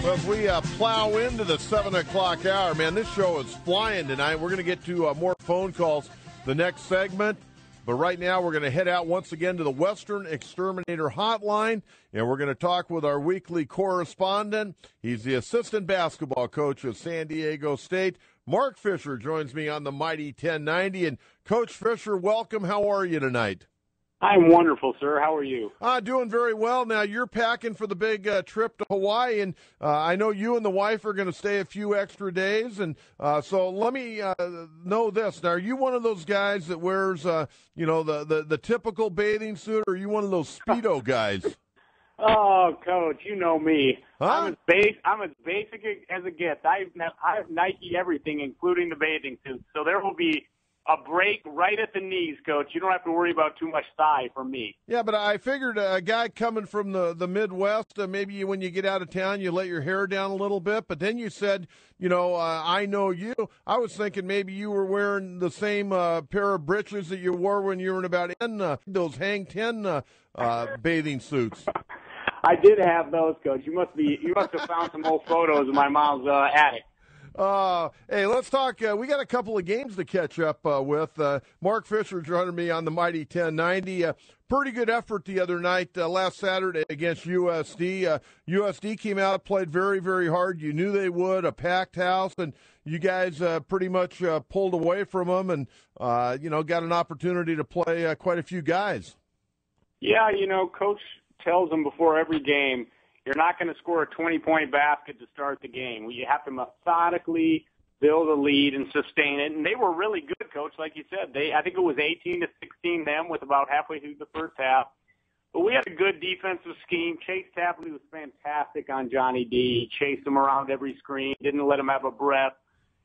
Well, as we plow into the 7 o'clock hour, man, this show is flying tonight. We're going to get to more phone calls the next segment. But right now, we're going to head out once again to the Western Exterminator Hotline, and we're going to talk with our weekly correspondent. He's the assistant basketball coach of San Diego State. Mark Fisher joins me on the Mighty 1090. And, Coach Fisher, welcome. How are you tonight? I'm wonderful, sir. How are you? Doing very well. Now, you're packing for the big trip to Hawaii, and I know you and the wife are going to stay a few extra days. And so let me know this. Now, are you one of those guys that wears, the typical bathing suit, or are you one of those Speedo guys? Oh, Coach, you know me. Huh? I'm as basic as it gets. I have Nike everything, including the bathing suit. So there will be a break right at the knees, Coach. You don't have to worry about too much thigh from me. Yeah, but I figured a guy coming from the Midwest, maybe when you get out of town, you let your hair down a little bit. But then you said, I know you. I was thinking maybe you were wearing the same pair of breeches that you wore when you were in about those Hang 10 bathing suits. I did have those, Coach. You must have found some old photos in my mom's attic. Hey, let's talk. We got a couple of games to catch up with. Mark Fisher joining me on the Mighty 1090. Pretty good effort the other night, last Saturday against USD. USD came out, played very, very hard. You knew they would, a packed house, and you guys pretty much pulled away from them and, got an opportunity to play quite a few guys. Yeah, Coach tells them before every game, you're not going to score a 20-point basket to start the game. You have to methodically build a lead and sustain it. And they were really good, Coach, like you said. I think it was 18-16 them with about halfway through the first half. But we had a good defensive scheme. Chase Tapley was fantastic on Johnny D. He chased him around every screen, didn't let him have a breath.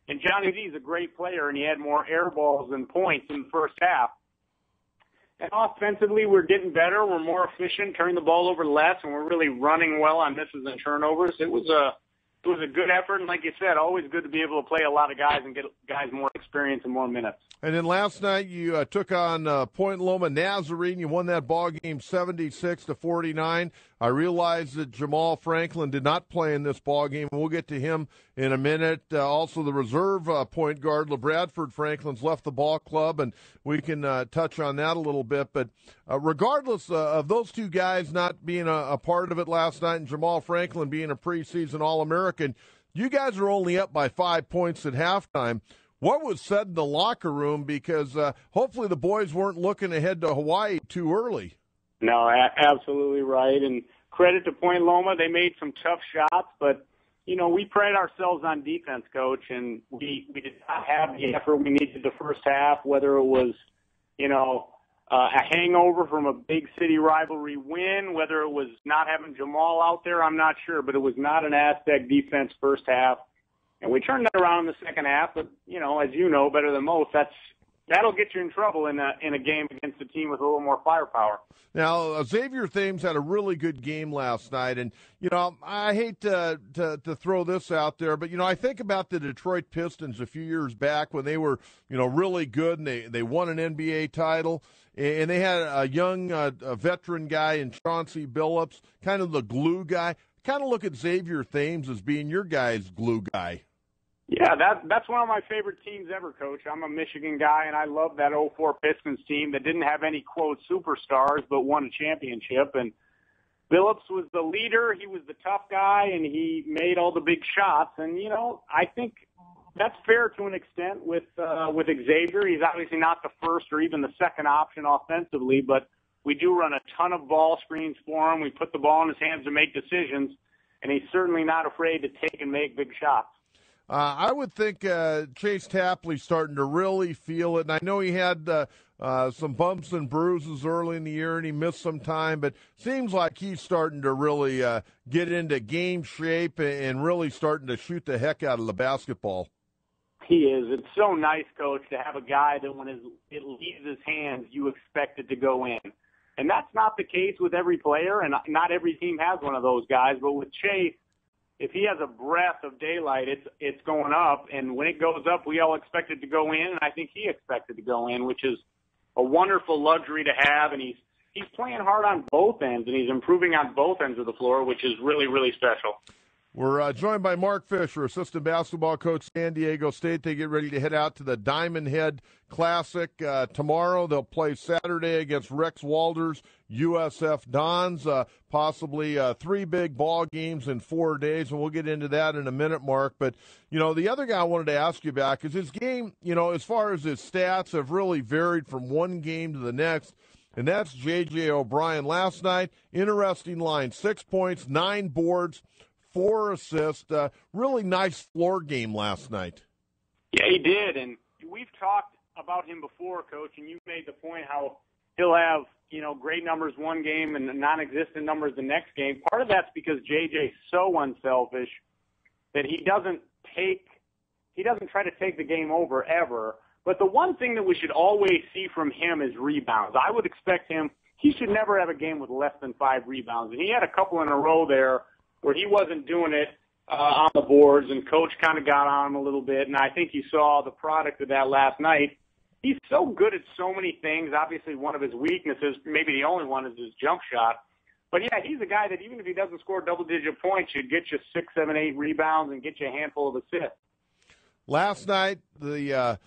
And Johnny D is a great player, and he had more air balls than points in the first half. And offensively, we're getting better. We're more efficient, turning the ball over less, and we're really running well on misses and turnovers. It was a good effort, and like you said, always good to be able to play a lot of guys and get guys more experience and more minutes. And then last night you took on Point Loma Nazarene. You won that ball game 76-49. I realize that Jamal Franklin did not play in this ball game. We'll get to him in a minute. Also, the reserve point guard, LeBradford Franklin's left the ball club, and we can touch on that a little bit. But regardless of those two guys not being a part of it last night and Jamal Franklin being a preseason All-American, you guys are only up by 5 points at halftime. What was said in the locker room? Because hopefully the boys weren't looking ahead to Hawaii too early. No, absolutely right. And credit to Point Loma. They made some tough shots, but, we pride ourselves on defense, Coach, and we did not have the effort we needed the first half, whether it was, a hangover from a big city rivalry win, whether it was not having Jamal out there, I'm not sure, but it was not an Aztec defense first half. And we turned that around in the second half, but, as you know better than most, that'll get you in trouble in a game against a team with a little more firepower. Now, Xavier Thames had a really good game last night, and, I hate to throw this out there, but, I think about the Detroit Pistons a few years back when they were, really good, and they won an NBA title, and they had a young a veteran guy in Chauncey Billups, kind of the glue guy. Kind of look at Xavier Thames as being your guy's glue guy. Yeah, that's one of my favorite teams ever, Coach. I'm a Michigan guy, and I love that 04 Pistons team that didn't have any, quote, superstars but won a championship. And Billups was the leader. He was the tough guy, and he made all the big shots. And, I think that's fair to an extent with Xavier. He's obviously not the first or even the second option offensively, but we do run a ton of ball screens for him. We put the ball in his hands to make decisions, and he's certainly not afraid to take and make big shots. I would think Chase Tapley's starting to really feel it, and I know he had some bumps and bruises early in the year, and he missed some time, but seems like he's starting to really get into game shape and really starting to shoot the heck out of the basketball. He is. It's so nice, Coach, to have a guy that when it leaves his hands, you expect it to go in. And that's not the case with every player, and not every team has one of those guys. But with Chase, if he has a breath of daylight, it's going up. And when it goes up, we all expect it to go in, and I think he expected to go in, which is a wonderful luxury to have. And he's playing hard on both ends, and he's improving on both ends of the floor, which is really, really special. We're joined by Mark Fisher, assistant basketball coach, San Diego State. They get ready to head out to the Diamond Head Classic tomorrow. They'll play Saturday against Rex Walters, USF Dons, possibly 3 big ball games in 4 days, and we'll get into that in a minute, Mark. But, the other guy I wanted to ask you about, because his game, as far as his stats have really varied from one game to the next, and that's J.J. O'Brien. Last night, interesting line, 6 points, 9 boards, 4 assists. Really nice floor game last night. Yeah, he did, and we've talked about him before, Coach, and you made the point how he'll have, great numbers one game and non-existent numbers the next game. Part of that's because JJ's so unselfish that he doesn't try to take the game over ever. But the one thing that we should always see from him is rebounds. I would expect he should never have a game with less than 5 rebounds. And he had a couple in a row there where he wasn't doing it on the boards, and Coach kind of got on him a little bit. And I think you saw the product of that last night. He's so good at so many things. Obviously, one of his weaknesses, maybe the only one, is his jump shot. But, yeah, he's a guy that even if he doesn't score double-digit points, should get you 6, 7, 8 rebounds and get you a handful of assists. Last night, the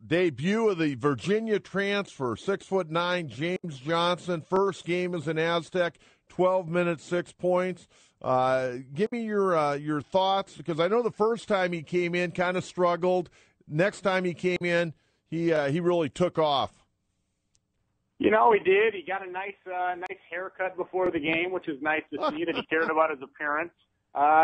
debut of the Virginia transfer, 6'9", James Johnson. First game as an Aztec, 12 minutes, 6 points. Give me your thoughts, because I know the first time he came in kind of struggled. Next time he came in, he really took off. He did. He got a nice haircut before the game, which is nice to see that he cared about his appearance.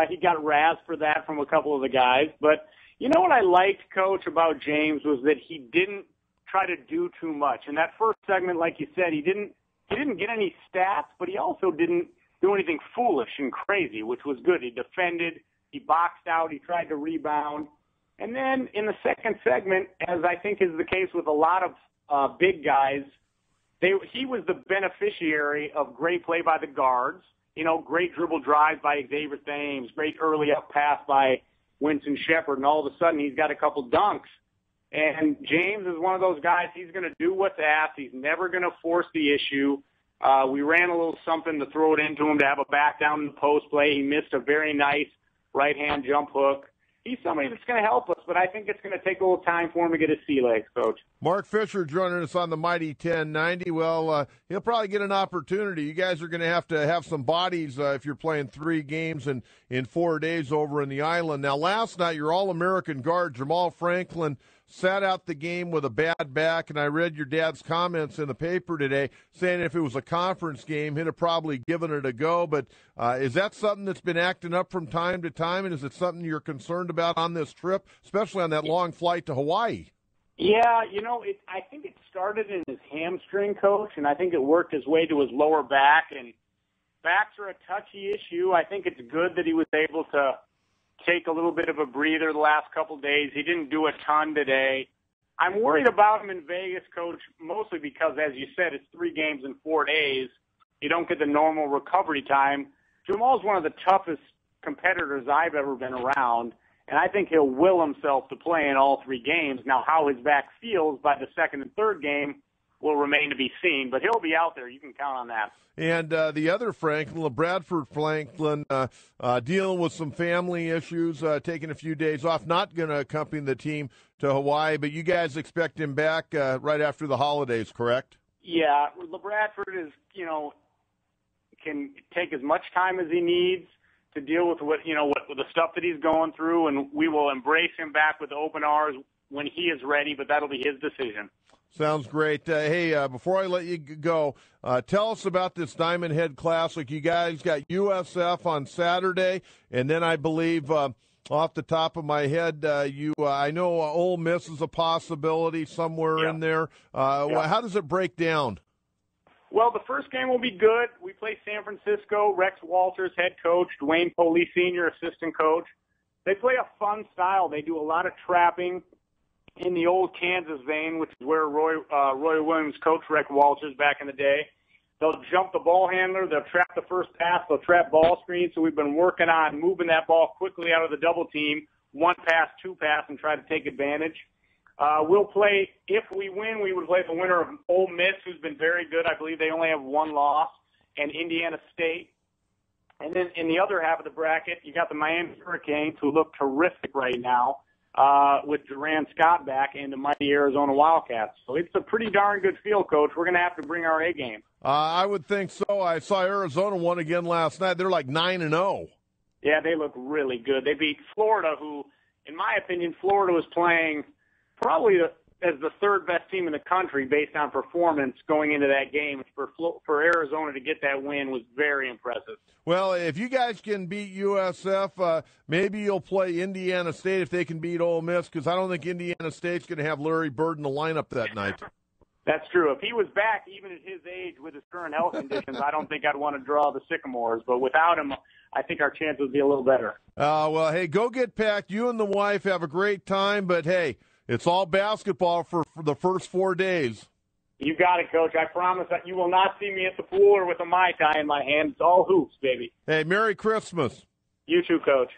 He got razzed for that from a couple of the guys. But you know what I liked, Coach, about James was that he didn't try to do too much. In that first segment, like you said, he didn't get any stats, but he also didn't do anything foolish and crazy, which was good. He defended, he boxed out, he tried to rebound. And then in the second segment, as I think is the case with a lot of big guys, he was the beneficiary of great play by the guards, great dribble drives by Xavier Thames, great early up pass by Winston Shepard, and all of a sudden he's got a couple dunks. And James is one of those guys, he's going to do what's asked. He's never going to force the issue. We ran a little something to throw it into him to have a back down in the post play. He missed a very nice right-hand jump hook. He's somebody that's going to help us, but I think it's going to take a little time for him to get his sea legs, Coach. Mark Fisher joining us on the Mighty 1090. Well, he'll probably get an opportunity. You guys are going to have some bodies if you're playing 3 games in 4 days over in the island. Now, last night, your All-American guard, Jamal Franklin, sat out the game with a bad back, and I read your dad's comments in the paper today saying if it was a conference game, he'd have probably given it a go. But is that something that's been acting up from time to time, and is it something you're concerned about on this trip, especially on that long flight to Hawaii? Yeah, I think it started in his hamstring, Coach, and I think it worked his way to his lower back. And backs are a touchy issue. I think it's good that he was able to take a little bit of a breather the last couple of days. He didn't do a ton today. I'm worried about him in Vegas, Coach, mostly because, as you said, it's 3 games in 4 days. You don't get the normal recovery time. Jamal's one of the toughest competitors I've ever been around, and I think he'll will himself to play in all 3 games. Now, how his back feels by the second and third game will remain to be seen, but he'll be out there. You can count on that. And the other Franklin, Bradford Franklin, dealing with some family issues, taking a few days off, not going to accompany the team to Hawaii, but you guys expect him back right after the holidays, correct? Yeah, Bradford is, can take as much time as he needs to deal with with the stuff that he's going through, and we will embrace him back with open arms when he is ready, but that'll be his decision. Sounds great. Hey, before I let you go, tell us about this Diamond Head Classic. You guys got USF on Saturday, and then I believe off the top of my head, I know Ole Miss is a possibility somewhere in there. How does it break down? Well, the first game will be good. We play San Francisco. Rex Walters, head coach. Dwayne Poley, senior assistant coach. They play a fun style. They do a lot of trapping in the old Kansas vein, which is where Roy Williams coached Rex Walters back in the day. They'll jump the ball handler. They'll trap the first pass. They'll trap ball screens. So we've been working on moving that ball quickly out of the double team, 1 pass, 2 pass, and try to take advantage. We'll play, if we win, we would play the winner of Ole Miss, who's been very good. I believe they only have 1 loss, and Indiana State. And then in the other half of the bracket, you got the Miami Hurricanes, who look terrific right now, with Duran Scott back, and the mighty Arizona Wildcats. So it's a pretty darn good field, Coach. We're going to have to bring our A game. I would think so. I saw Arizona won again last night. They're like 9-0. Yeah, they look really good. They beat Florida, who, in my opinion, Florida was playing probably as the third best team in the country based on performance going into that game. For Arizona to get that win was very impressive. Well, if you guys can beat USF, maybe you'll play Indiana State if they can beat Ole Miss, because I don't think Indiana State's going to have Larry Bird in the lineup that night. That's true. If he was back, even at his age with his current health conditions, I don't think I'd want to draw the Sycamores. But without him, I think our chances would be a little better. Well, hey, go get packed. You and the wife have a great time. But, hey, it's all basketball for the first 4 days. You got it, Coach. I promise that you will not see me at the pool or with a Mai Tai in my hand. It's all hoops, baby. Hey, Merry Christmas. You too, Coach.